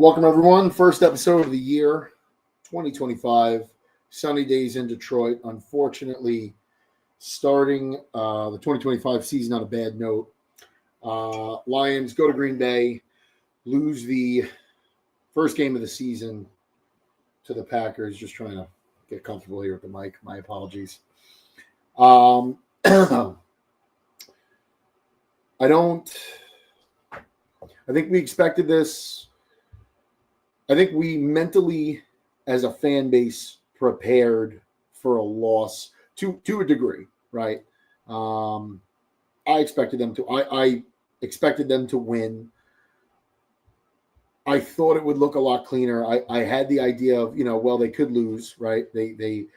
Welcome, everyone. First episode of the year, 2025. Sunny days in Detroit. Unfortunately, starting the 2025 season on a bad note. Lions go to Green Bay, lose the first game of the season to the Packers. Just trying to get comfortable here with the mic. My apologies. I think we expected this. I think we mentally, as a fan base, prepared for a loss to a degree, right? I expected them to. I expected them to win. I thought it would look a lot cleaner. I had the idea of, they could lose, right? They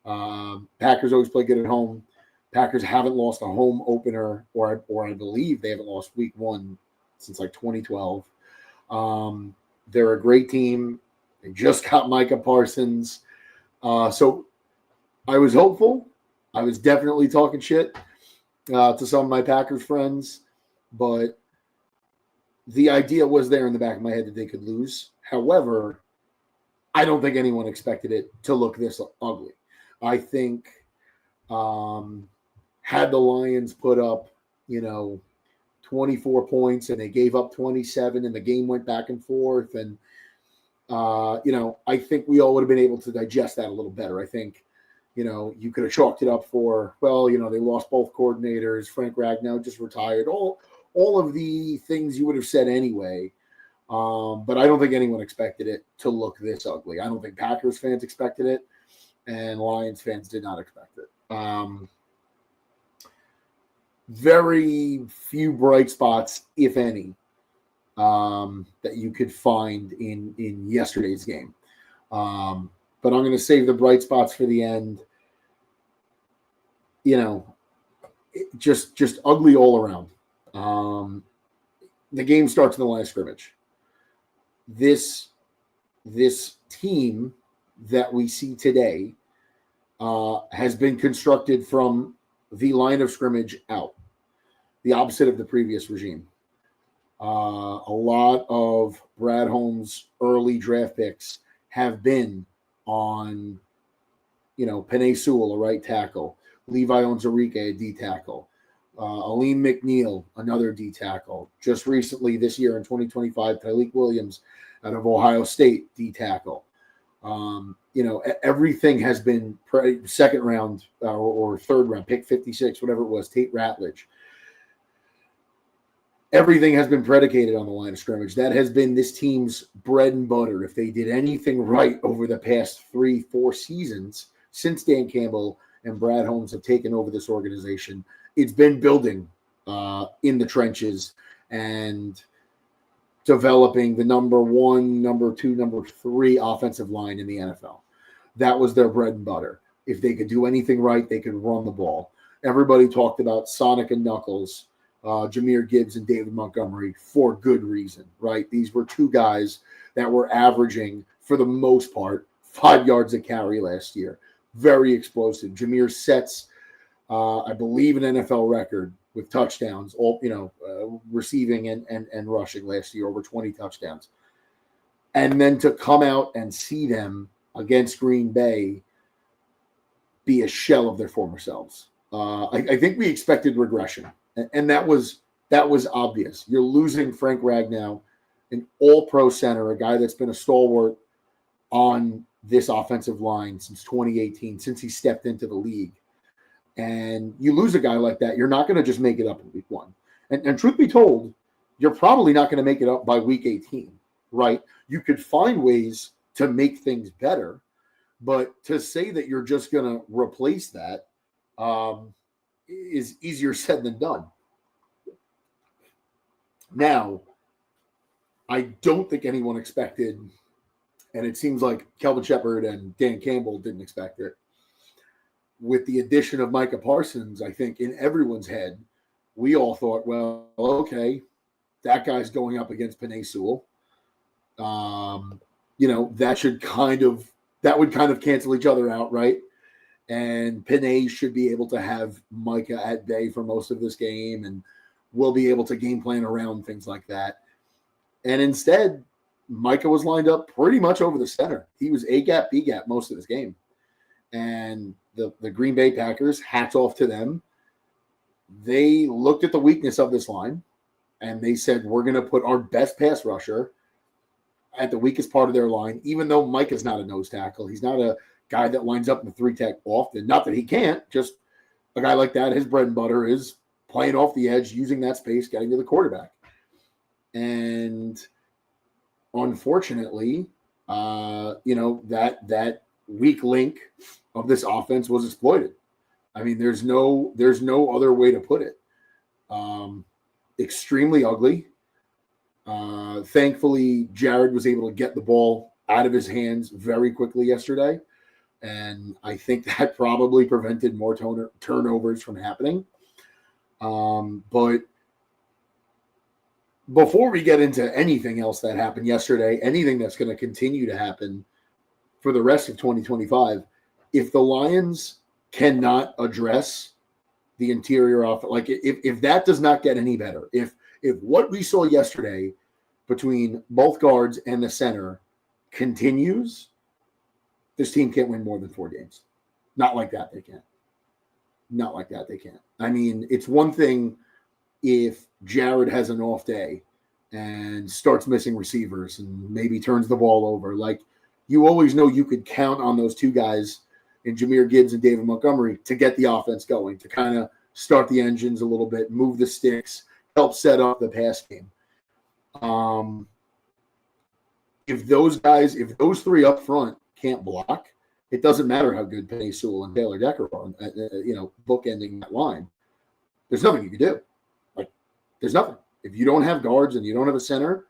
Packers always play good at home. Packers haven't lost a home opener, or I believe they haven't lost week one since like 2012. They're a great team. They just got Micah Parsons. So I was hopeful. I was definitely talking shit to some of my Packers friends, but the idea was there in the back of my head that they could lose. However, I don't think anyone expected it to look this ugly. I think had the Lions put up, 24 points and they gave up 27 and the game went back and forth. And, I think we all would have been able to digest that a little better. I think, you could have chalked it up for, they lost both coordinators. Frank Ragnow just retired. All of the things you would have said anyway. But I don't think anyone expected it to look this ugly. I don't think Packers fans expected it, and Lions fans did not expect it. Very few bright spots, if any, that you could find in yesterday's game. But I'm going to save the bright spots for the end. Just ugly all around. The game starts in the line of scrimmage. This team that we see today has been constructed from the line of scrimmage out, the opposite of the previous regime. A lot of Brad Holmes' early draft picks have been on, Penei Sewell, a right tackle, Levi Onwuzurike, a D tackle, Aleem McNeil, another D tackle. Just recently this year in 2025, Tyleik Williams out of Ohio State, D tackle. Everything has been second round or third round, pick 56, whatever it was, Tate Ratledge. Everything has been predicated on the line of scrimmage. That has been this team's bread and butter. If they did anything right over the past 3-4 seasons since Dan Campbell and Brad Holmes have taken over this organization, it's been building in the trenches and developing the number 1, number 2, number 3 offensive line in the NFL. That was their bread and butter. If they could do anything right, they could run the ball. Everybody talked about Sonic and Knuckles, Jahmyr Gibbs and David Montgomery for good reason, right? These were two guys that were averaging, for the most part, 5 yards a carry last year. Very explosive. Jahmyr sets, I believe, an NFL record with touchdowns, all receiving and rushing last year, over 20 touchdowns. And then to come out and see them against Green Bay be a shell of their former selves. I think we expected regression, and that was obvious. You're losing Frank Ragnow, an all-pro center, a guy that's been a stalwart on this offensive line since 2018, since he stepped into the league. And you lose a guy like that, you're not going to just make it up in week 1. And truth be told, you're probably not going to make it up by week 18, right? You could find ways to make things better, but to say that you're just going to replace that is easier said than done. Now, I don't think anyone expected, and it seems like Kelvin Shepard and Dan Campbell didn't expect it. With the addition of Micah Parsons, I think in everyone's head, we all thought, well, okay, that guy's going up against Penei Sewell. That would kind of cancel each other out, right? And Penei should be able to have Micah at bay for most of this game, and we'll be able to game plan around things like that. And instead, Micah was lined up pretty much over the center. He was A gap, B gap most of this game. And the Green Bay Packers, hats off to them. They looked at the weakness of this line and they said, we're going to put our best pass rusher at the weakest part of their line, even though Micah's not a nose tackle. He's not a guy that lines up in the 3-tech often. Not that he can't, just a guy like that, his bread and butter is playing off the edge, using that space, getting to the quarterback. And unfortunately, that weak link of this offense was exploited. I mean, there's no other way to put it. Extremely ugly. Thankfully, Jared was able to get the ball out of his hands very quickly yesterday. And I think that probably prevented more turnovers from happening. But before we get into anything else that happened yesterday, anything that's going to continue to happen for the rest of 2025, if the Lions cannot address the interior offense, like if that does not get any better, if what we saw yesterday between both guards and the center continues, this team can't win more than 4 games. Not like that, they can't. Not like that, they can't. I mean, it's one thing if Jared has an off day and starts missing receivers and maybe turns the ball over. Like, you always know you could count on those two guys in Jahmyr Gibbs and David Montgomery to get the offense going, to kind of start the engines a little bit, move the sticks, help set up the pass game. If those 3 up front can't block, it doesn't matter how good Penei Sewell and Taylor Decker are, bookending that line. There's nothing you can do. Like, there's nothing. If you don't have guards and you don't have a center,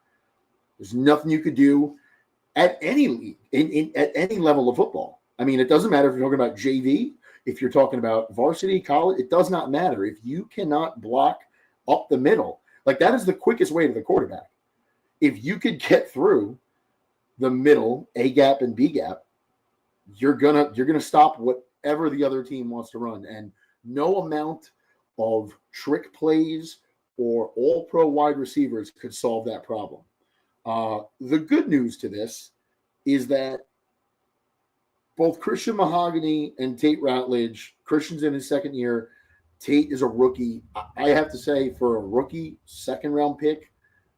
there's nothing you could do at any league, at any level of football. I mean, it doesn't matter if you're talking about JV, if you're talking about varsity, college, it does not matter. If you cannot block up the middle, like, that is the quickest way to the quarterback. If you could get through the middle, A gap and B gap, you're gonna stop whatever the other team wants to run. And no amount of trick plays or all-pro wide receivers could solve that problem. The good news to this is that both Christian Mahogany and Tate Ratledge, Christian's in his second year, Tate is a rookie. I have to say, for a rookie second-round pick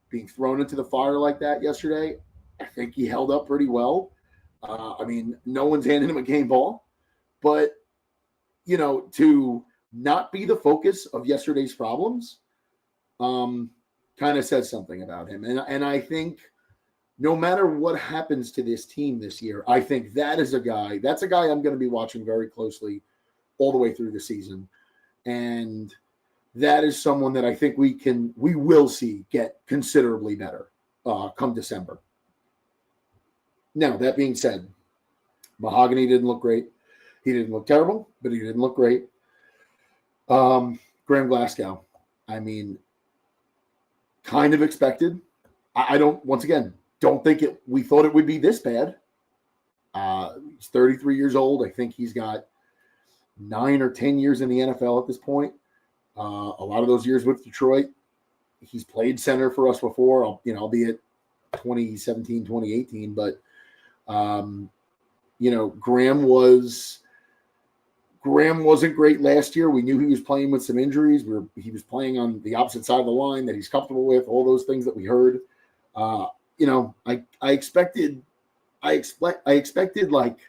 being thrown into the fire like that yesterday, I think he held up pretty well. I mean, no one's handing him a game ball, but, to not be the focus of yesterday's problems kind of says something about him. And I think no matter what happens to this team this year, I think that's a guy I'm going to be watching very closely all the way through the season. And that is someone that I think we will see get considerably better come December. Now, that being said, Mahogany didn't look great. He didn't look terrible, but he didn't look great. Graham Glasgow, I mean, kind of expected. I don't think we thought it would be this bad. He's 33 years old. I think he's got 9 or 10 years in the NFL at this point. A lot of those years with Detroit. He's played center for us before, albeit 2017, 2018, but Graham wasn't great last year. We knew he was playing with some injuries. He was playing on the opposite side of the line that he's comfortable with, all those things that we heard. I expected like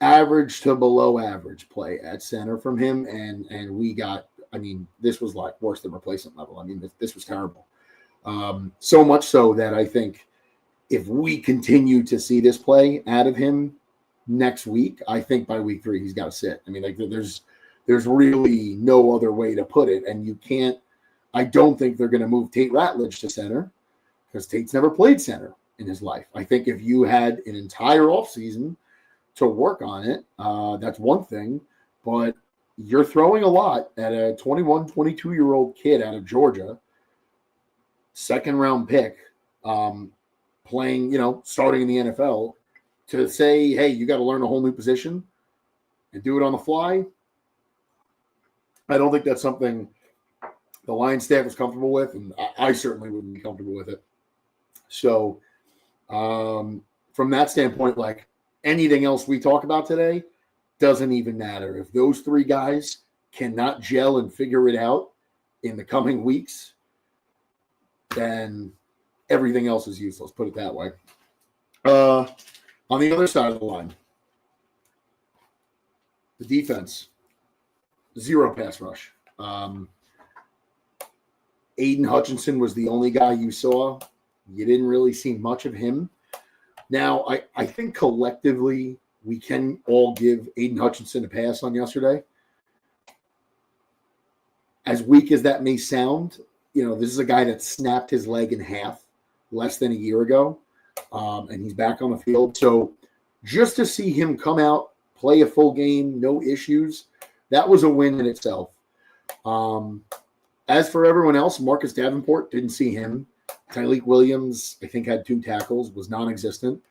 average to below average play at center from him. And we got, this was like worse than replacement level. This was terrible. So much so that I think if we continue to see this play out of him next week, I think by week 3, he's got to sit. There's really no other way to put it. And I don't think they're going to move Tate Ratledge to center because Tate's never played center in his life. I think if you had an entire offseason to work on it, that's one thing, but you're throwing a lot at a 21, 22-year-old kid out of Georgia, second-round pick, playing, starting in the NFL, to say, hey, you got to learn a whole new position and do it on the fly. I don't think that's something the Lions staff is comfortable with, and I certainly wouldn't be comfortable with it. So from that standpoint, like anything else we talk about today doesn't even matter. If those three guys cannot gel and figure it out in the coming weeks, then everything else is useless. Put it that way. On the other side of the line, the defense, 0 pass rush. Aiden Hutchinson was the only guy you saw. You didn't really see much of him. Now, I think collectively we can all give Aiden Hutchinson a pass on yesterday. As weak as that may sound, this is a guy that snapped his leg in half less than a year ago, and he's back on the field. So just to see him come out, play a full game, no issues, that was a win in itself. As for everyone else, Marcus Davenport, didn't see him. Tyleik Williams, I think, had 2 tackles, was non-existent.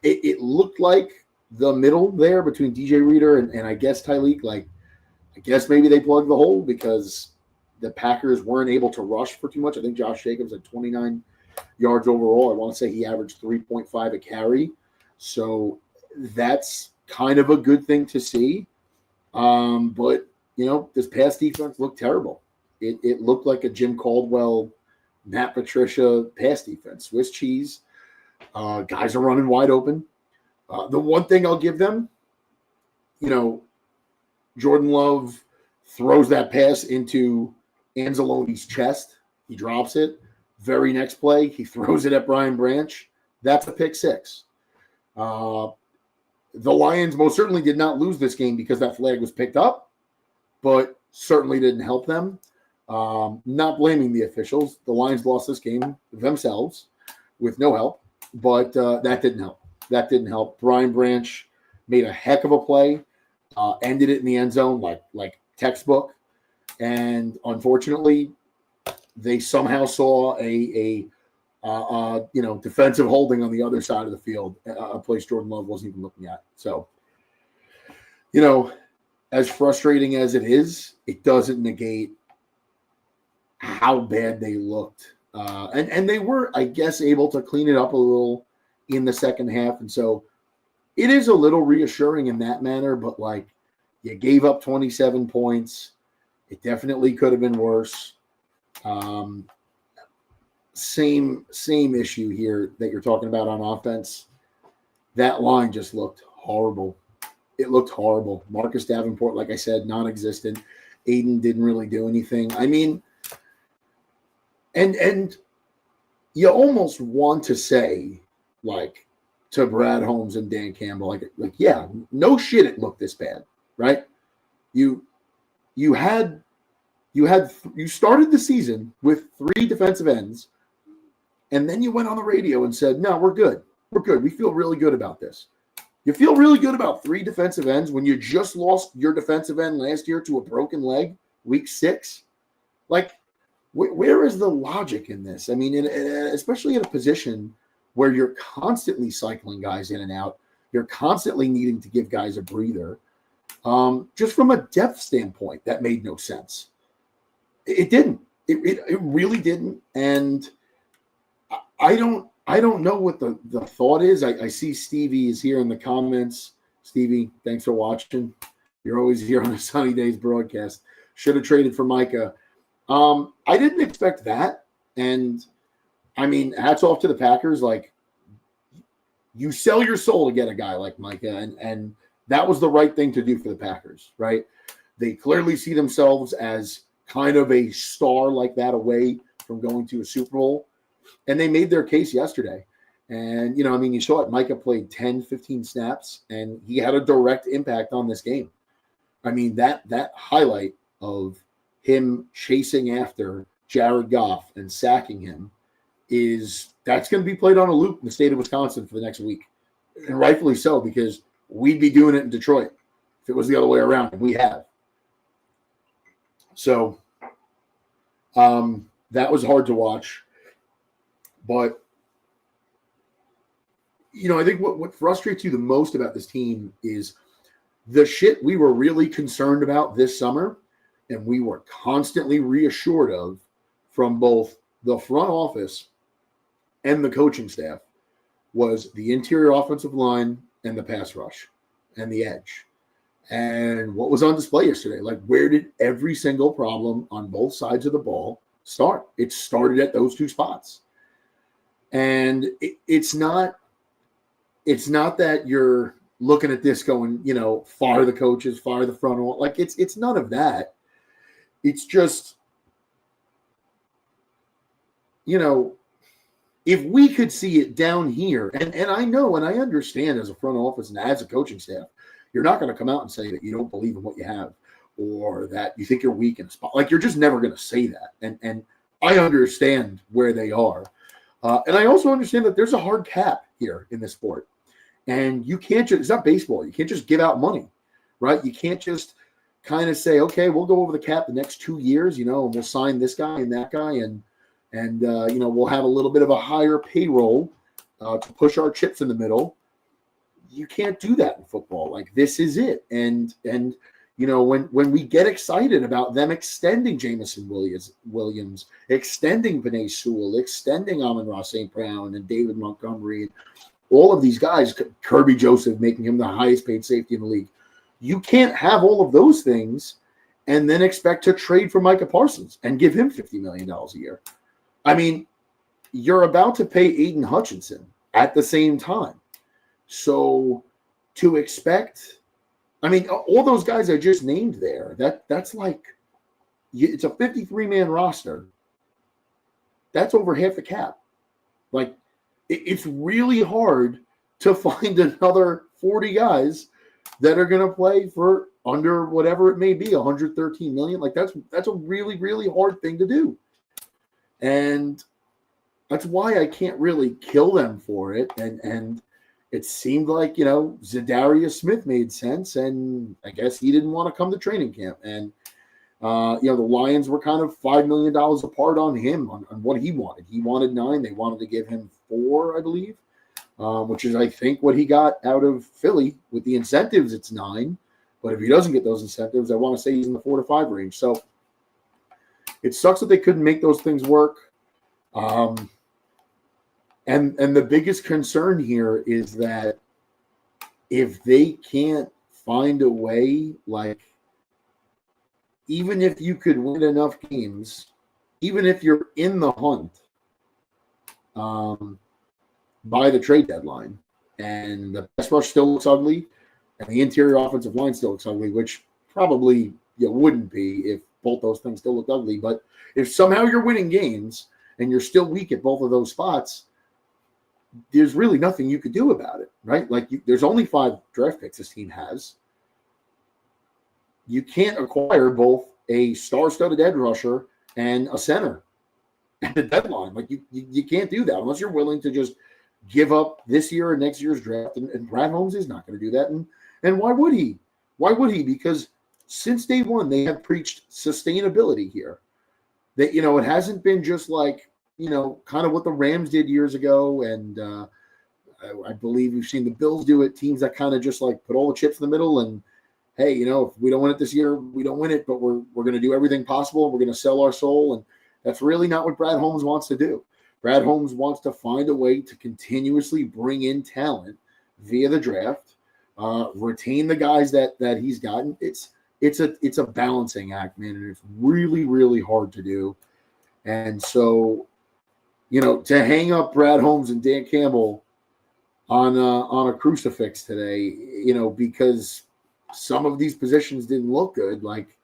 It looked like the middle there between DJ Reader and I guess Tyleik, I guess maybe they plugged the hole because the Packers weren't able to rush for too much. I think Josh Jacobs had 29 yards overall. I want to say he averaged 3.5 a carry. So that's kind of a good thing to see. But, this pass defense looked terrible. It looked like a Jim Caldwell, Matt Patricia pass defense. Swiss cheese. Guys are running wide open. The one thing I'll give them, Jordan Love throws that pass into Anzalone's chest. He drops it. Very next play, he throws it at Brian Branch. That's a pick 6. The Lions most certainly did not lose this game because that flag was picked up, but certainly didn't help them. Not blaming the officials. The Lions lost this game themselves with no help, but that didn't help. That didn't help. Brian Branch made a heck of a play, ended it in the end zone like textbook, and unfortunately, they somehow saw a defensive holding on the other side of the field, a place Jordan Love wasn't even looking at. So, as frustrating as it is, it doesn't negate how bad they looked. And they were, I guess, able to clean it up a little in the second half. And so it is a little reassuring in that manner, but you gave up 27 points. It definitely could have been worse. Same issue here that you're talking about on offense. That line just looked horrible. It looked horrible. Marcus Davenport, like I said, non-existent. Aiden didn't really do anything. I mean, and you almost want to say, to Brad Holmes and Dan Campbell, yeah, no shit, it looked this bad, right? You started the season with 3 defensive ends, and then you went on the radio and said, no, we're good. We're good. We feel really good about this. You feel really good about 3 defensive ends when you just lost your defensive end last year to a broken leg, week 6? Where is the logic in this? I mean, especially in a position where you're constantly cycling guys in and out, you're constantly needing to give guys a breather. Just from a depth standpoint, that made no sense. It didn't. It really didn't. And I don't know what the thought is. I see Stevie is here in the comments. Stevie, thanks for watching. You're always here on the Sunny Days broadcast. Should have traded for Micah. I didn't expect that. And I mean, hats off to the Packers. You sell your soul to get a guy like Micah, and that was the right thing to do for the Packers, right? They clearly see themselves as kind of a star like that away from going to a Super Bowl. And they made their case yesterday. And, you saw it. Micah played 10, 15 snaps, and he had a direct impact on this game. I mean, that highlight of him chasing after Jared Goff and sacking him that's going to be played on a loop in the state of Wisconsin for the next week. And rightfully so, because we'd be doing it in Detroit if it was the other way around. And we have. So that was hard to watch. But, I think what frustrates you the most about this team is the shit we were really concerned about this summer and we were constantly reassured of from both the front office and the coaching staff was the interior offensive line and the pass rush and the edge. And what was on display yesterday? Like, where did every single problem on both sides of the ball start? It started at those two spots. And it's not that you're looking at this going, you know, fire the coaches, fire the front office. Like, it's none of that. It's just, you know, if we could see it down here, and I know and I understand as a front office and as a coaching staff, you're not going to come out and say that you don't believe in what you have or that you think you're weak in a spot. Like, you're just never going to say that. And I understand where they are. And I also understand that there's a hard cap here in this sport. And you can't just, it's not baseball. You can't just give out money, right? You can't just kind of say, okay, we'll go over the cap the next 2 years, you know, and we'll sign this guy and that guy. And you know, we'll have a little bit of a higher payroll to push our chips in the middle. You can't do that in football. Like, this is it. And you know, when we get excited about them extending Jameson Williams, extending Penei Sewell, extending Amon-Ra St. Brown and David Montgomery, all of these guys, Kirby Joseph making him the highest paid safety in the league. You can't have all of those things and then expect to trade for Micah Parsons and give him $50 million a year. I mean, you're about to pay Aiden Hutchinson at the same time. So to expect, I mean, all those guys I just named there, that's like, it's a 53-man roster. That's over half the cap. Like, it's really hard to find another 40 guys that are going to play for under whatever it may be, $113 million. Like, that's a really, really hard thing to do. And that's why I can't really kill them for it. And it seemed like, you know, Za'Darius Smith made sense, and I guess he didn't want to come to training camp. And, you know, the Lions were kind of $5 million apart on him, on what he wanted. He wanted $9 million. They wanted to give him $4 million, I believe, which is, I think, what he got out of Philly. With the incentives, it's $9 million. But if he doesn't get those incentives, I want to say he's in the 4 to 5 range. So it sucks that they couldn't make those things work. And the biggest concern here is that if they can't find a way, like, even if you could win enough games, even if you're in the hunt by the trade deadline, and the pass rush still looks ugly, and the interior offensive line still looks ugly, which probably you wouldn't be if both those things still looked ugly. But if somehow you're winning games and you're still weak at both of those spots, there's really nothing you could do about it, right? Like, there's only 5 draft picks this team has. You can't acquire both a star-studded edge rusher and a center at the deadline. Like, you can't do that unless you're willing to just give up this year and next year's draft. And Brad Holmes is not going to do that. And why would he? Why would he? Because since day one, they have preached sustainability here. That, you know, it hasn't been just like, you know, kind of what the Rams did years ago. And I believe we've seen the Bills do it. Teams that kind of just like put all the chips in the middle and, hey, you know, if we don't win it this year, we don't win it, but we're going to do everything possible. We're going to sell our soul. And that's really not what Brad Holmes wants to do. Brad Holmes wants to find a way to continuously bring in talent via the draft, retain the guys that he's gotten. It's a balancing act, man, and it's really, really hard to do. And so, you know, to hang up Brad Holmes and Dan Campbell on a crucifix today, you know, because some of these positions didn't look good. Like,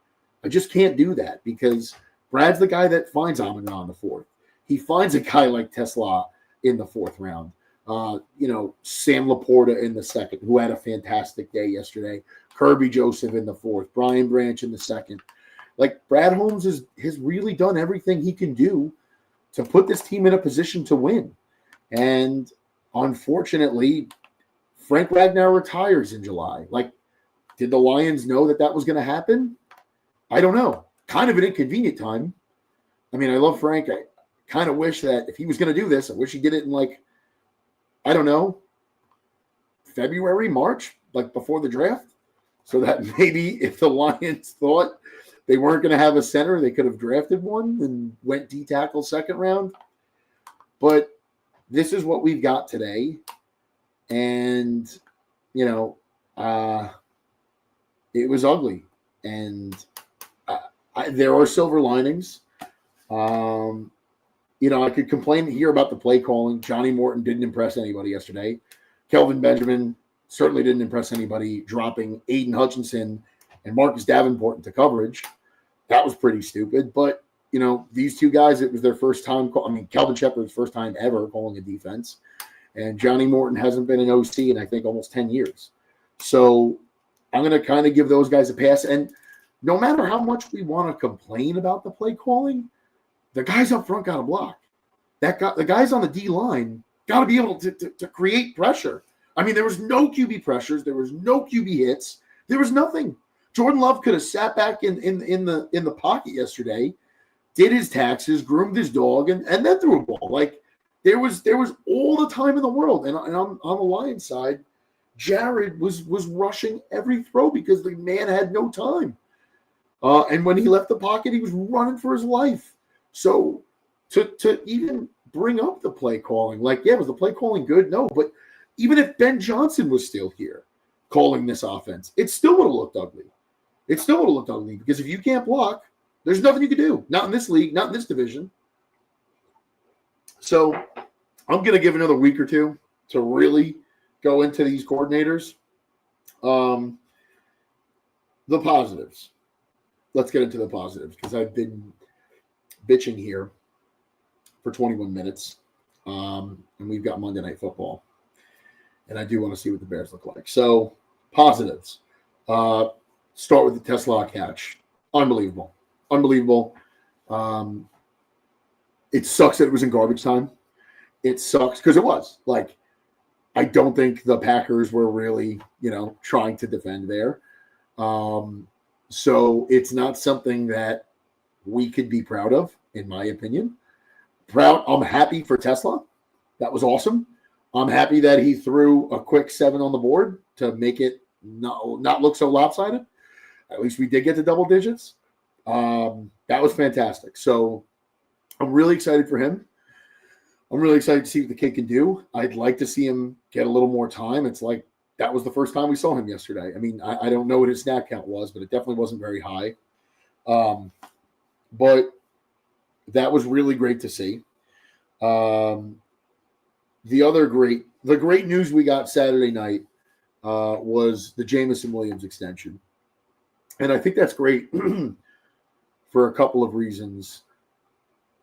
I just can't do that because Brad's the guy that finds Amon-Ra in the 4th. He finds a guy like Tesla in the 4th round. You know, Sam Laporta in the 2nd, who had a fantastic day yesterday. Kirby Joseph in the 4th. Brian Branch in the 2nd. Like, Brad Holmes has really done everything he can do to put this team in a position to win. And unfortunately, Frank Ragnow retires in July. Like, did the Lions know that was going to happen? I don't know. Kind of an inconvenient time. I mean, I love Frank. I kind of wish that if he was going to do this, I wish he did it in, like, I don't know, February, March, like before the draft, so that maybe if the Lions thought they weren't going to have a center. They could have drafted one and went D tackle second round. But this is what we've got today. And, it was ugly. And there are silver linings. I could complain here about the play calling. Johnny Morton didn't impress anybody yesterday. Kelvin Benjamin certainly didn't impress anybody, dropping Aiden Hutchinson and Marcus Davenport into coverage. That was pretty stupid. But, these two guys, it was their first time. Kelvin Shepard's first time ever calling a defense. And Johnny Morton hasn't been an OC in, I think, almost 10 years. So I'm going to kind of give those guys a pass. And no matter how much we want to complain about the play calling, the guys up front got to block. The guys on the D line got to be able to create pressure. There was no QB pressures. There was no QB hits. There was nothing. Jordan Love could have sat back in the pocket yesterday, did his taxes, groomed his dog, and then threw a ball. Like there was all the time in the world. And on the Lions side, Jared was rushing every throw because the man had no time. And when he left the pocket, he was running for his life. So to even bring up the play calling, was the play calling good? No, but even if Ben Johnson was still here calling this offense, it still would have looked ugly. It still would have looked ugly because if you can't block, there's nothing you can do. Not in this league, not in this division. So I'm going to give another week or two to really go into these coordinators. The positives. Let's get into the positives because I've been bitching here for 21 minutes. And we've got Monday Night Football. And I do want to see what the Bears look like. So, positives. Start with the Tesla catch. Unbelievable. It sucks that it was in garbage time. It sucks because it was. I don't think the Packers were really, trying to defend there. So it's not something that we could be proud of, in my opinion. I'm happy for Tesla. That was awesome. I'm happy that he threw a quick 7 on the board to make it not look so lopsided. At least we did get to double digits. That was fantastic. So I'm really excited for him. I'm really excited to see what the kid can do. I'd like to see him get a little more time. It's like that was the first time we saw him yesterday. I don't know what his snap count was, but it definitely wasn't very high. But that was really great to see. The great news we got Saturday night was the Jameson Williams extension. And I think that's great for a couple of reasons.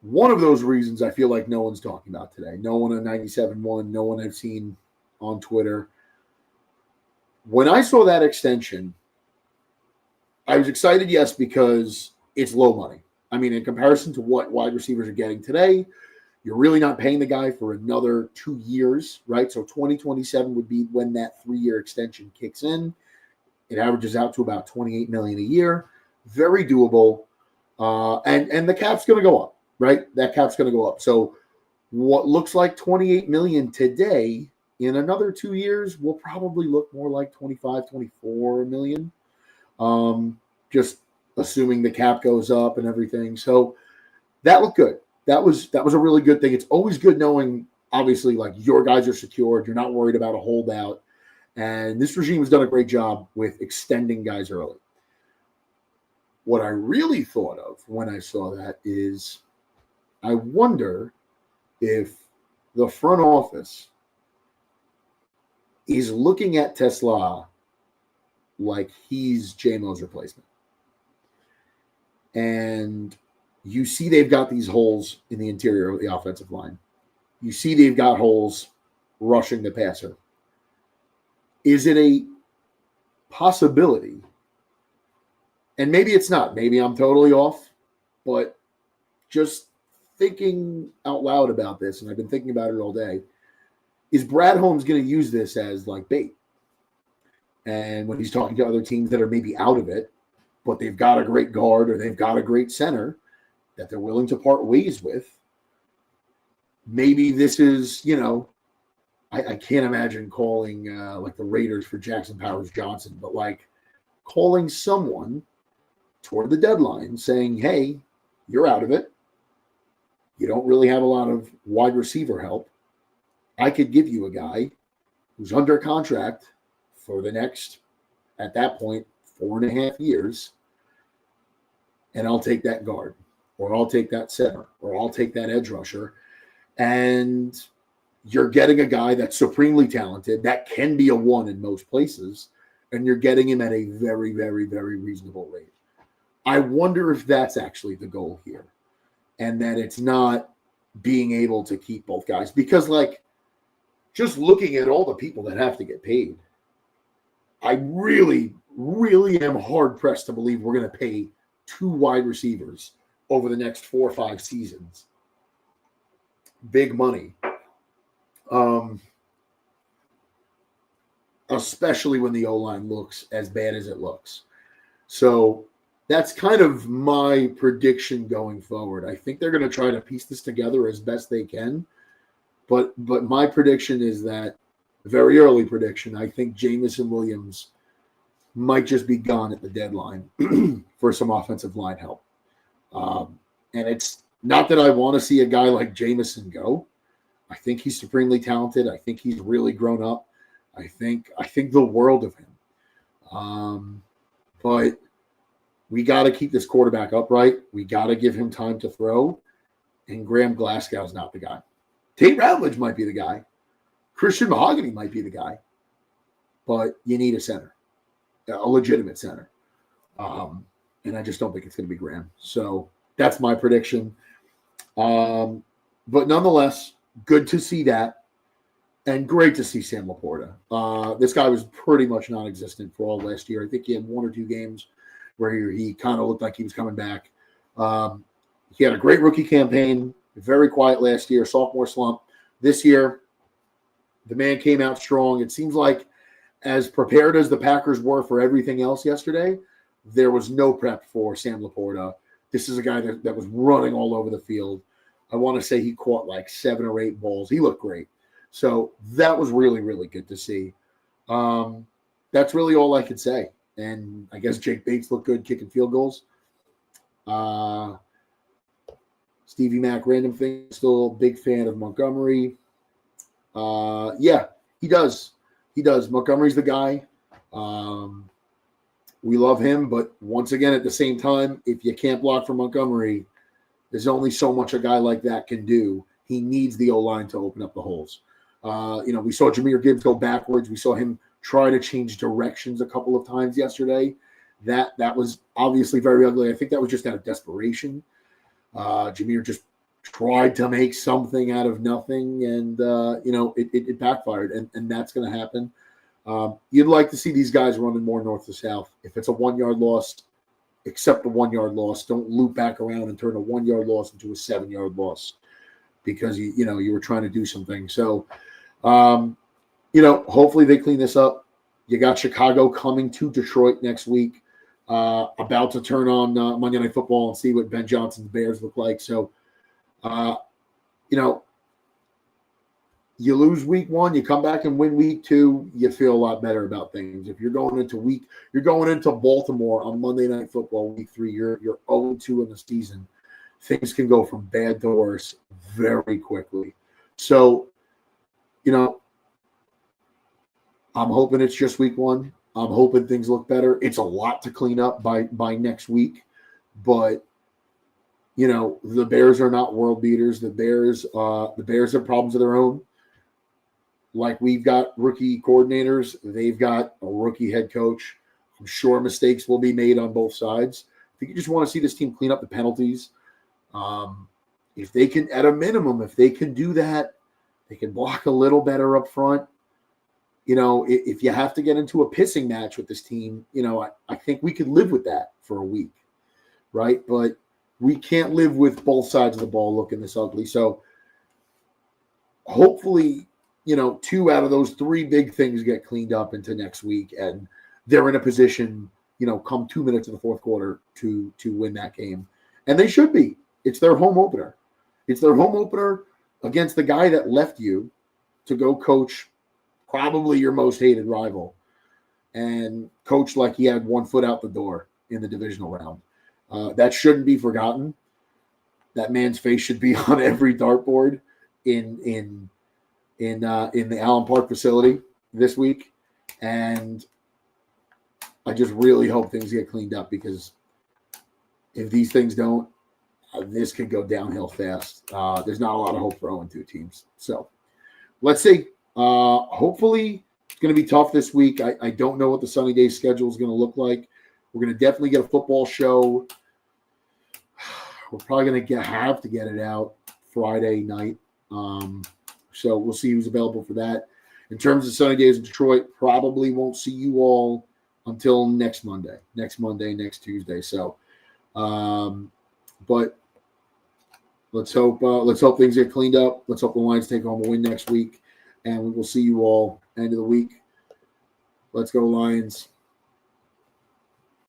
One of those reasons I feel like no one's talking about today. No one on 97.1, no one I've seen on Twitter. When I saw that extension, I was excited, yes, because it's low money. In comparison to what wide receivers are getting today, you're really not paying the guy for another 2 years, right? So 2027 would be when that 3-year extension kicks in. It averages out to about $28 million a year. Very doable. And the cap's going to go up, right? That cap's going to go up. So what looks like $28 million today in another 2 years will probably look more like $25, $24 million. Just assuming the cap goes up and everything. So that looked good. That was a really good thing. It's always good knowing, obviously, your guys are secured. You're not worried about a holdout. And this regime has done a great job with extending guys early. What I really thought of when I saw that is I wonder if the front office is looking at Tesla like he's J-Mo's replacement. And you see they've got these holes in the interior of the offensive line. You see they've got holes rushing the passer. Is it a possibility? And maybe it's not. Maybe I'm totally off. But just thinking out loud about this, and I've been thinking about it all day, is Brad Holmes going to use this as bait? And when he's talking to other teams that are maybe out of it, but they've got a great guard or they've got a great center that they're willing to part ways with, maybe this is, I can't imagine calling the Raiders for Jackson Powers Johnson, but calling someone toward the deadline saying, hey, you're out of it. You don't really have a lot of wide receiver help. I could give you a guy who's under contract for the next, at that point, 4.5 years, and I'll take that guard, or I'll take that center, or I'll take that edge rusher. And you're getting a guy that's supremely talented, that can be a one in most places, and you're getting him at a very, very, very reasonable rate. I wonder if that's actually the goal here, and that it's not being able to keep both guys. Because, like, just looking at all the people that have to get paid, I really, really am hard-pressed to believe we're going to pay 2 wide receivers over the next 4 or 5 seasons. Big money. Especially when the O-line looks as bad as it looks. So that's kind of my prediction going forward. I think they're going to try to piece this together as best they can. But my prediction is that, very early prediction, I think Jameson Williams might just be gone at the deadline for some offensive line help. And it's not that I want to see a guy like Jameson go. I think he's supremely talented. I think he's really grown up. I think the world of him. But we got to keep this quarterback upright. We got to give him time to throw. And Graham Glasgow's not the guy. Tate Ravledge might be the guy. Christian Mahogany might be the guy. But you need a center, a legitimate center. And I just don't think it's going to be Graham. So that's my prediction. But nonetheless, good to see that. And great to see Sam Laporta. This guy was pretty much non-existent for all last year. I think he had 1 or 2 games where he kind of looked like he was coming back. He had a great rookie campaign, very quiet last year, sophomore slump. This year, the man came out strong. It seems like as prepared as the Packers were for everything else yesterday, there was no prep for Sam Laporta. This is a guy that was running all over the field. I want to say he caught like 7 or 8 balls. He looked great. So that was really, really good to see. That's really all I could say. And I guess Jake Bates looked good kicking field goals. Stevie Mack, random thing, still a big fan of Montgomery. Yeah, he does. He does. Montgomery's the guy. We love him, but once again, at the same time, if you can't block for Montgomery, there's only so much a guy like that can do. He needs the O-line to open up the holes. We saw Jahmyr Gibbs go backwards. We saw him try to change directions a couple of times yesterday. That was obviously very ugly. I think that was just out of desperation. Jahmyr just tried to make something out of nothing, and it backfired, and that's going to happen. You'd like to see these guys running more north to south. If it's a 1-yard loss, accept the 1-yard loss. Don't loop back around and turn a 1-yard loss into a 7-yard loss because you were trying to do something. So, hopefully they clean this up. You got Chicago coming to Detroit next week, about to turn on Monday Night Football and see what Ben Johnson's Bears look like. So, you lose week 1, you come back and win week 2, you feel a lot better about things. If you're going into Baltimore on Monday Night Football week 3, you're 0-2 in the season. Things can go from bad to worse very quickly. So, I'm hoping it's just week 1. I'm hoping things look better. It's a lot to clean up by next week, but the Bears are not world beaters. The Bears have problems of their own. Like we've got rookie coordinators, they've got a rookie head coach. I'm sure mistakes will be made on both sides. I think you just want to see this team clean up the penalties. If they can, at a minimum, if they can do that, they can block a little better up front. If you have to get into a pissing match with this team, I think we could live with that for a week, right? But we can't live with both sides of the ball looking this ugly. So hopefully, 2 out of those 3 big things get cleaned up into next week, and they're in a position, come 2 minutes of the fourth quarter to win that game. And they should be. It's their home opener. It's their home opener against the guy that left you to go coach probably your most hated rival and coach like he had 1 foot out the door in the divisional round. That shouldn't be forgotten. That man's face should be on every dartboard in the Allen Park facility this week, and I just really hope things get cleaned up, because if these things don't, this could go downhill fast. There's not a lot of hope for 0-2 teams. So let's see. Hopefully it's going to be tough this week. I don't know what the Sunny Day schedule is going to look like. We're going to definitely get a football show. We're probably going to have to get it out Friday night. So we'll see who's available for that. In terms of Sunny Days in Detroit, probably won't see you all until next Monday, next Tuesday. So, but let's hope things get cleaned up. Let's hope the Lions take home a win next week, and we will see you all end of the week. Let's go Lions.